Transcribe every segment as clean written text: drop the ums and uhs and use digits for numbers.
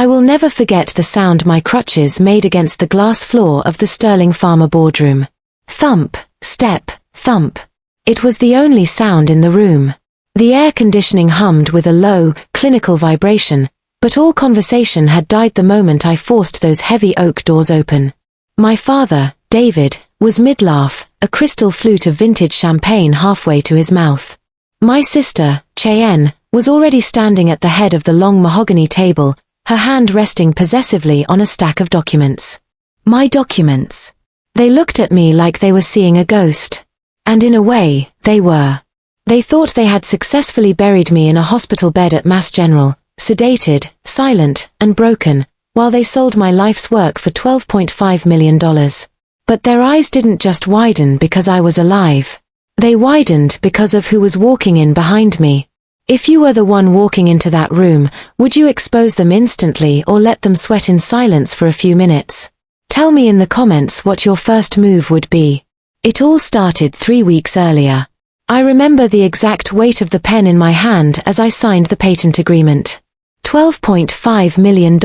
I will never forget the sound my crutches made against the glass floor of the Sterling Farmer boardroom. Thump, step, thump. It was the only sound in the room. The air conditioning hummed with a low, clinical vibration, but all conversation had died the moment I forced those heavy oak doors open. My father, David, was mid-laugh, a crystal flute of vintage champagne halfway to his mouth. My sister, Cheyenne, was already standing at the head of the long mahogany table, her hand resting possessively on a stack of documents. My documents. They looked at me like they were seeing a ghost. And in a way, they were. They thought they had successfully buried me in a hospital bed at Mass General, sedated, silent, and broken, while they sold my life's work for $12.5 million. But their eyes didn't just widen because I was alive. They widened because of who was walking in behind me. If you were the one walking into that room, would you expose them instantly or let them sweat in silence for a few minutes? Tell me in the comments what your first move would be. It all started 3 weeks earlier. I remember the exact weight of the pen in my hand as I signed the patent agreement. $12.5 million.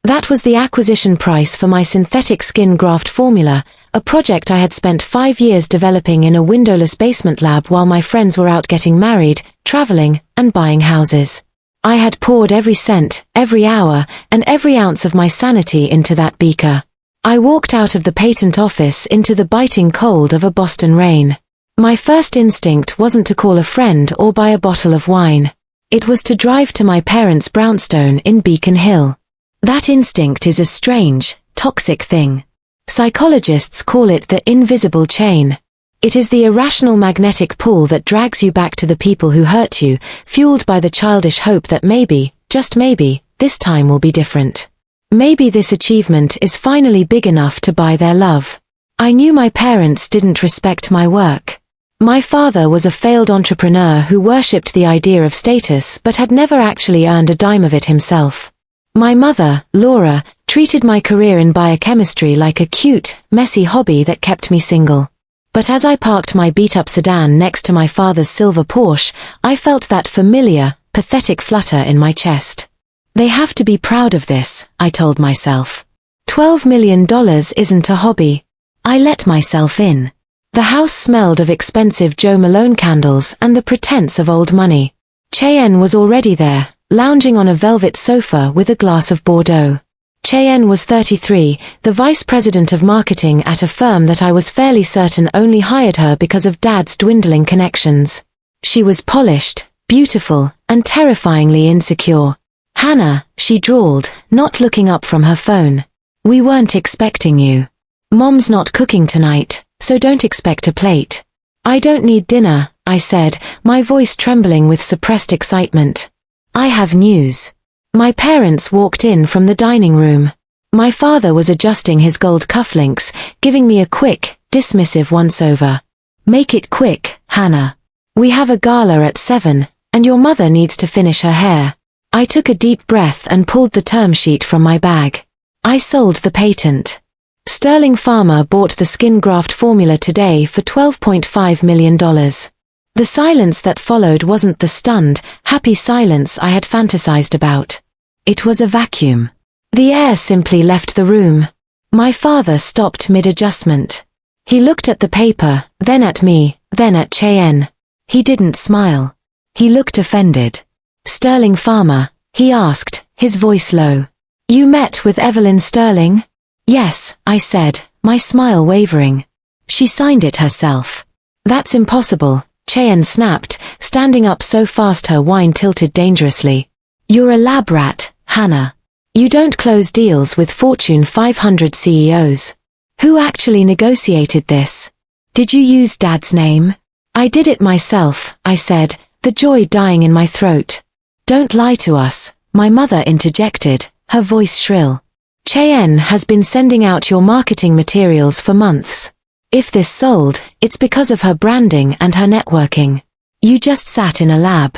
That was the acquisition price for my synthetic skin graft formula, a project I had spent 5 years developing in a windowless basement lab while my friends were out getting married, traveling, and buying houses. I had poured every cent, every hour, and every ounce of my sanity into that beaker. I walked out of the patent office into the biting cold of a Boston rain. My first instinct wasn't to call a friend or buy a bottle of wine. It was to drive to my parents' brownstone in Beacon Hill. That instinct is a strange, toxic thing. Psychologists call it the invisible chain. It is the irrational magnetic pull that drags you back to the people who hurt you, fueled by the childish hope that maybe, just maybe, this time will be different. Maybe this achievement is finally big enough to buy their love. I knew my parents didn't respect my work. My father was a failed entrepreneur who worshipped the idea of status but had never actually earned a dime of it himself. My mother, Laura, treated my career in biochemistry like a cute, messy hobby that kept me single. But as I parked my beat-up sedan next to my father's silver Porsche, I felt that familiar, pathetic flutter in my chest. They have to be proud of this, I told myself. $12 million isn't a hobby. I let myself in. The house smelled of expensive Joe Malone candles and the pretense of old money. Cheyenne was already there, lounging on a velvet sofa with a glass of Bordeaux. Cheyenne was 33, the vice president of marketing at a firm that I was fairly certain only hired her because of Dad's dwindling connections. She was polished, beautiful, and terrifyingly insecure. "Hannah," she drawled, not looking up from her phone. "We weren't expecting you. Mom's not cooking tonight, so don't expect a plate." "I don't need dinner," I said, my voice trembling with suppressed excitement. "I have news." My parents walked in from the dining room. My father was adjusting his gold cufflinks, giving me a quick, dismissive once-over. "Make it quick, Hannah. We have a gala at 7, and your mother needs to finish her hair." I took a deep breath and pulled the term sheet from my bag. I sold the patent. Sterling Farmer bought the skin graft formula today for $12.5 million. The silence that followed wasn't the stunned, happy silence I had fantasized about. It was a vacuum. The air simply left the room. My father stopped mid-adjustment. He looked at the paper, then at me, then at Cheyenne. He didn't smile. He looked offended. "Sterling Farmer?" he asked, his voice low. "You met with Evelyn Sterling?" "Yes," I said, my smile wavering. "She signed it herself." "That's impossible," Cheyenne snapped, standing up so fast her wine tilted dangerously. "You're a lab rat, Hannah. You don't close deals with Fortune 500 CEOs. Who actually negotiated this? Did you use Dad's name?" "I did it myself," I said, the joy dying in my throat. "Don't lie to us," my mother interjected, her voice shrill. "Cheyenne has been sending out your marketing materials for months. If this sold, it's because of her branding and her networking. You just sat in a lab."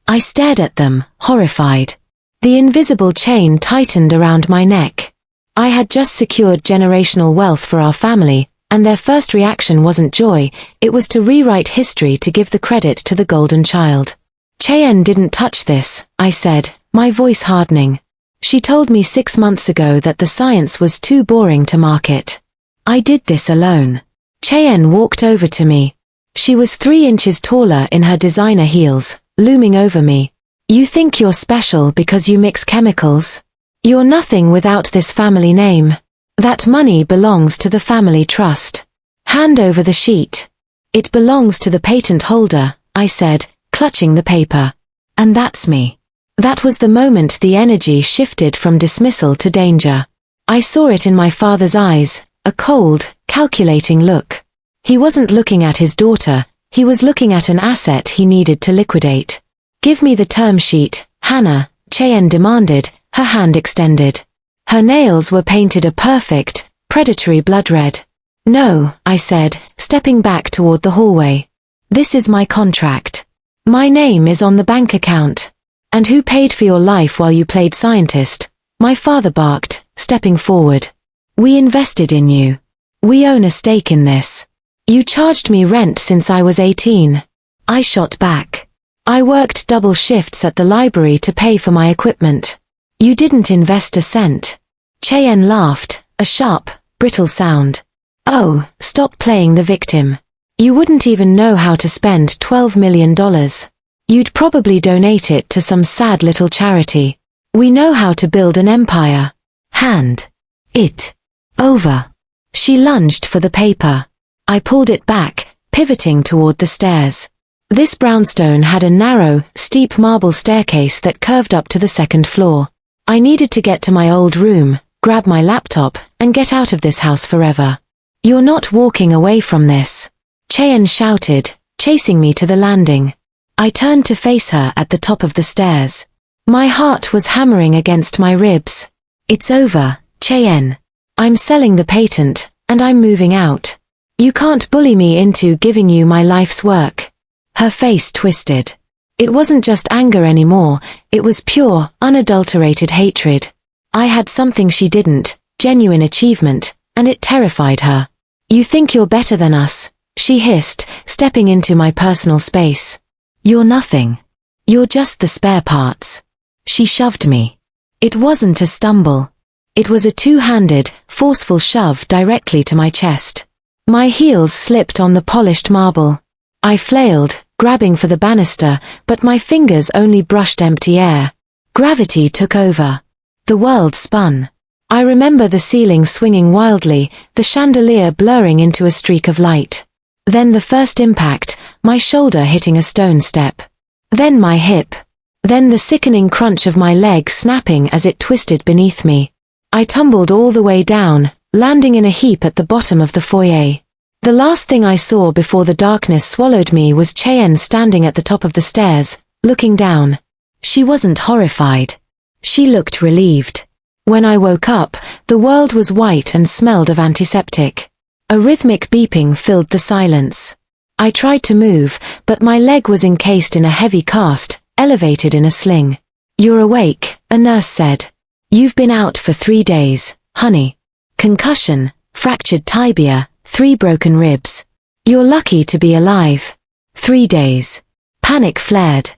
I stared at them, horrified. The invisible chain tightened around my neck. I had just secured generational wealth for our family, and their first reaction wasn't joy, it was to rewrite history to give the credit to the golden child. "Cheyenne didn't touch this," I said, my voice hardening. She told me 6 months ago that the science was too boring to market. I did this alone. Cheyenne walked over to me. She was 3 inches taller in her designer heels, looming over me. You think you're special because you mix chemicals? You're nothing without this family name. That money belongs to the family trust. Hand over the sheet. It belongs to the patent holder, I said, clutching the paper. And that's me. That was the moment the energy shifted from dismissal to danger. I saw it in my father's eyes, a cold, calculating look. He wasn't looking at his daughter, he was looking at an asset he needed to liquidate. Give me the term sheet, Hannah, Cheyenne demanded, her hand extended. Her nails were painted a perfect, predatory blood red. No, I said, stepping back toward the hallway. This is my contract. My name is on the bank account. And who paid for your life while you played scientist? My father barked, stepping forward. We invested in you. We own a stake in this. You charged me rent since I was 18. I shot back. I worked double shifts at the library to pay for my equipment. You didn't invest a cent. Cheyenne laughed, a sharp, brittle sound. Oh, stop playing the victim. You wouldn't even know how to spend $12 million. You'd probably donate it to some sad little charity. We know how to build an empire. Hand it over. She lunged for the paper. I pulled it back, pivoting toward the stairs. This brownstone had a narrow, steep marble staircase that curved up to the 2nd floor. I needed to get to my old room, grab my laptop, and get out of this house forever. You're not walking away from this. Cheyenne shouted, chasing me to the landing. I turned to face her at the top of the stairs. My heart was hammering against my ribs. It's over, Cheyenne. I'm selling the patent, and I'm moving out. You can't bully me into giving you my life's work. Her face twisted. It wasn't just anger anymore, it was pure, unadulterated hatred. I had something she didn't, genuine achievement, and it terrified her. You think you're better than us, she hissed, stepping into my personal space. You're nothing. You're just the spare parts. She shoved me. It wasn't a stumble. It was a two-handed, forceful shove directly to my chest. My heels slipped on the polished marble. I flailed, grabbing for the banister, but my fingers only brushed empty air. Gravity took over. The world spun. I remember the ceiling swinging wildly, the chandelier blurring into a streak of light. Then the first impact, my shoulder hitting a stone step. Then my hip. Then the sickening crunch of my leg snapping as it twisted beneath me. I tumbled all the way down, landing in a heap at the bottom of the foyer. The last thing I saw before the darkness swallowed me was Cheyenne standing at the top of the stairs, looking down. She wasn't horrified. She looked relieved. When I woke up, the world was white and smelled of antiseptic. A rhythmic beeping filled the silence. I tried to move, but my leg was encased in a heavy cast, elevated in a sling. You're awake, a nurse said. You've been out for 3 days, honey. Concussion, fractured tibia, 3 broken ribs. You're lucky to be alive. 3 days. Panic flared.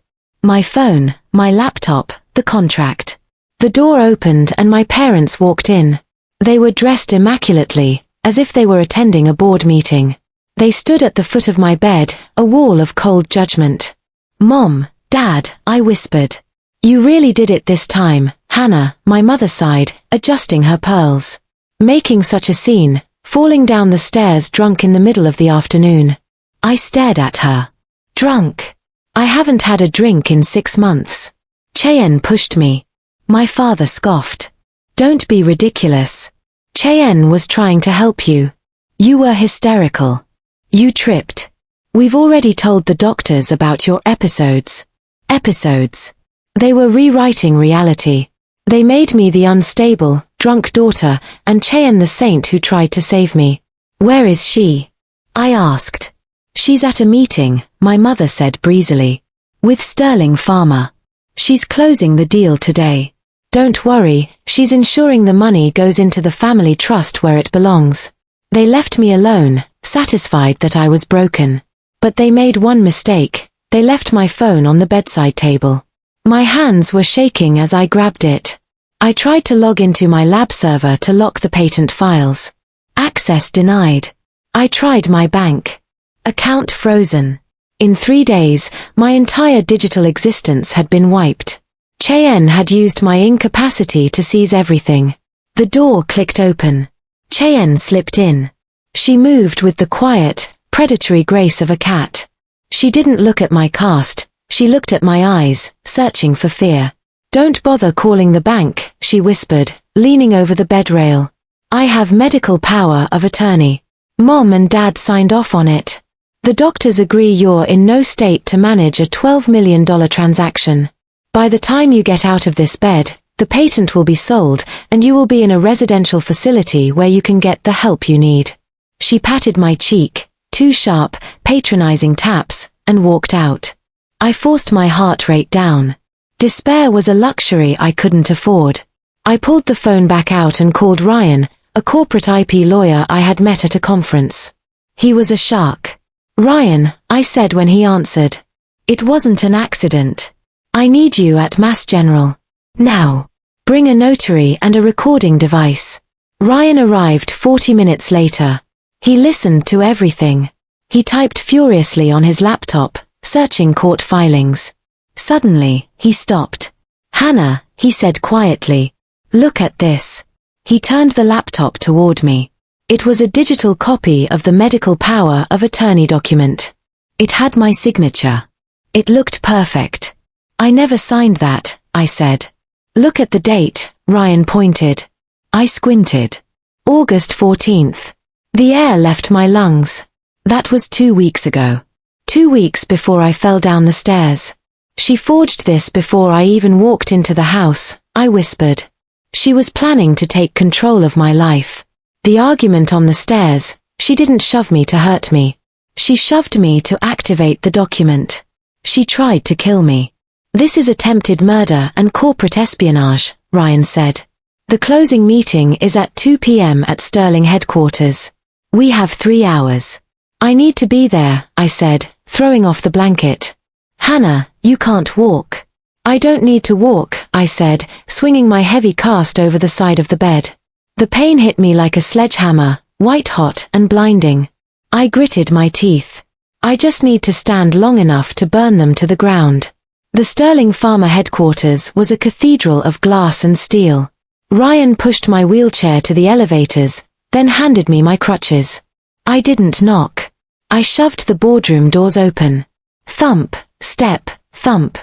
My phone, my laptop, the contract. The door opened and my parents walked in. They were dressed immaculately, as if they were attending a board meeting. They stood at the foot of my bed, a wall of cold judgment. Mom, Dad, I whispered. You really did it this time, Hannah, my mother sighed, adjusting her pearls. Making such a scene, falling down the stairs drunk in the middle of the afternoon. I stared at her. Drunk. I haven't had a drink in 6 months. Cheyenne pushed me. My father scoffed. Don't be ridiculous. Cheyenne was trying to help you. You were hysterical. You tripped. We've already told the doctors about your episodes. Episodes. They were rewriting reality. They made me the unstable, drunk daughter, and Cheyenne the saint who tried to save me. Where is she? I asked. She's at a meeting, my mother said breezily. With Sterling Farmer. She's closing the deal today. Don't worry, she's ensuring the money goes into the family trust where it belongs. They left me alone, satisfied that I was broken. But they made one mistake, they left my phone on the bedside table. My hands were shaking as I grabbed it. I tried to log into my lab server to lock the patent files. Access denied. I tried my bank. Account frozen. In 3 days, my entire digital existence had been wiped. Cheyenne had used my incapacity to seize everything. The door clicked open. Cheyenne slipped in. She moved with the quiet, predatory grace of a cat. She didn't look at my cast, she looked at my eyes, searching for fear. "Don't bother calling the bank," she whispered, leaning over the bed rail. "I have medical power of attorney. Mom and Dad signed off on it. The doctors agree you're in no state to manage a $12 million transaction. By the time you get out of this bed, the patent will be sold, and you will be in a residential facility where you can get the help you need." She patted my cheek, 2 sharp, patronizing taps, and walked out. I forced my heart rate down. Despair was a luxury I couldn't afford. I pulled the phone back out and called Ryan, a corporate IP lawyer I had met at a conference. He was a shark. "Ryan," I said when he answered. "It wasn't an accident. I need you at Mass General. Now. Bring a notary and a recording device." Ryan arrived 40 minutes later. He listened to everything. He typed furiously on his laptop, searching court filings. Suddenly, he stopped. "Hannah," he said quietly. "Look at this." He turned the laptop toward me. It was a digital copy of the medical power of attorney document. It had my signature. It looked perfect. "I never signed that," I said. "Look at the date," Ryan pointed. I squinted. August 14th. The air left my lungs. That was 2 weeks ago. 2 weeks before I fell down the stairs. "She forged this before I even walked into the house," I whispered. She was planning to take control of my life. The argument on the stairs, she didn't shove me to hurt me. She shoved me to activate the document. She tried to kill me. "This is attempted murder and corporate espionage," Ryan said. "The closing meeting is at 2 p.m. at Sterling headquarters. We have 3 hours. I need to be there," I said, throwing off the blanket. "Hannah, you can't walk." "I don't need to walk," I said, swinging my heavy cast over the side of the bed. The pain hit me like a sledgehammer, white hot and blinding. I gritted my teeth. "I just need to stand long enough to burn them to the ground." The Sterling Pharma headquarters was a cathedral of glass and steel. Ryan pushed my wheelchair to the elevators, then handed me my crutches. I didn't knock. I shoved the boardroom doors open. Thump, step, thump.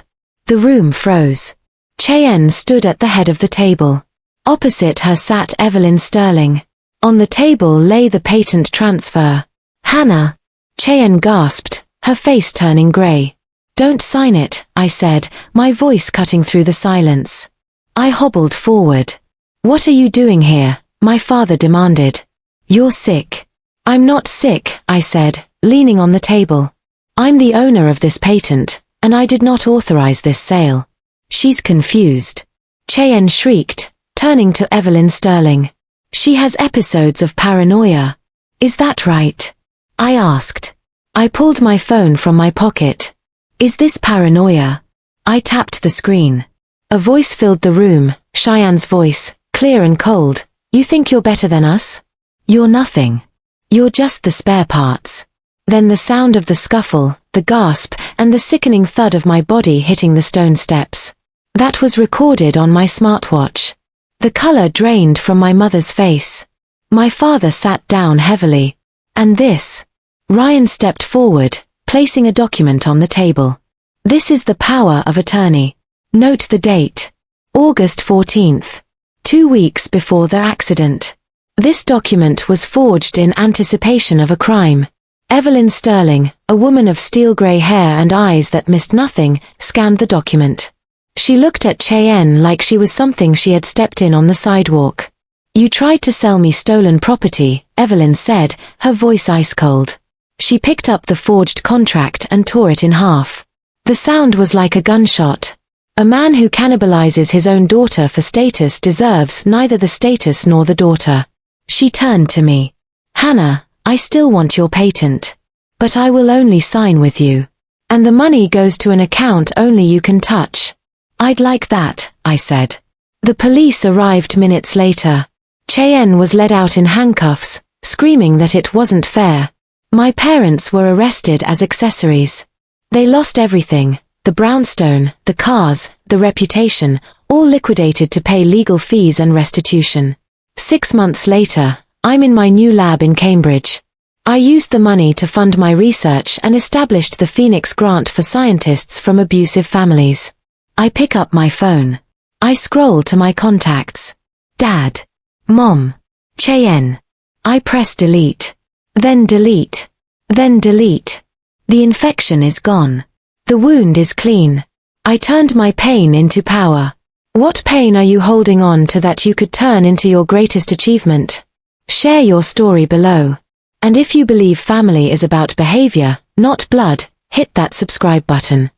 The room froze. Cheyenne stood at the head of the table. Opposite her sat Evelyn Sterling. On the table lay the patent transfer. "Hannah," Cheyenne gasped, her face turning gray. "Don't sign it," I said, my voice cutting through the silence. I hobbled forward. "What are you doing here?" my father demanded. "You're sick." "I'm not sick," I said, leaning on the table. "I'm the owner of this patent, and I did not authorize this sale." "She's confused," Cheyenne shrieked, turning to Evelyn Sterling. "She has episodes of paranoia. Is that right?" I asked. I pulled my phone from my pocket. "Is this paranoia?" I tapped the screen. A voice filled the room, Cheyenne's voice, clear and cold. "You think you're better than us? You're nothing. You're just the spare parts." Then the sound of the scuffle, the gasp, and the sickening thud of my body hitting the stone steps. That was recorded on my smartwatch. The color drained from my mother's face. My father sat down heavily. "And this?" Ryan stepped forward, placing a document on the table. "This is the power of attorney. Note the date. August 14th. 2 weeks before the accident. This document was forged in anticipation of a crime." Evelyn Sterling, a woman of steel gray hair and eyes that missed nothing, scanned the document. She looked at Cheyenne like she was something she had stepped in on the sidewalk. "You tried to sell me stolen property," Evelyn said, her voice ice cold. She picked up the forged contract and tore it in half. The sound was like a gunshot. A man who cannibalizes his own daughter for status deserves neither the status nor the daughter. She turned to me. "Hannah, I still want your patent. But I will only sign with you. And the money goes to an account only you can touch." "I'd like that," I said. The police arrived minutes later. Cheyenne was led out in handcuffs, screaming that it wasn't fair. My parents were arrested as accessories. They lost everything, the brownstone, the cars, the reputation, all liquidated to pay legal fees and restitution. 6 months later, I'm in my new lab in Cambridge. I used the money to fund my research and established the Phoenix Grant for scientists from abusive families. I pick up my phone. I scroll to my contacts. Dad. Mom. Cheyenne. I press delete. Then delete. Then delete. The infection is gone. The wound is clean. I turned my pain into power. What pain are you holding on to that you could turn into your greatest achievement? Share your story below. And if you believe family is about behavior, not blood, hit that subscribe button.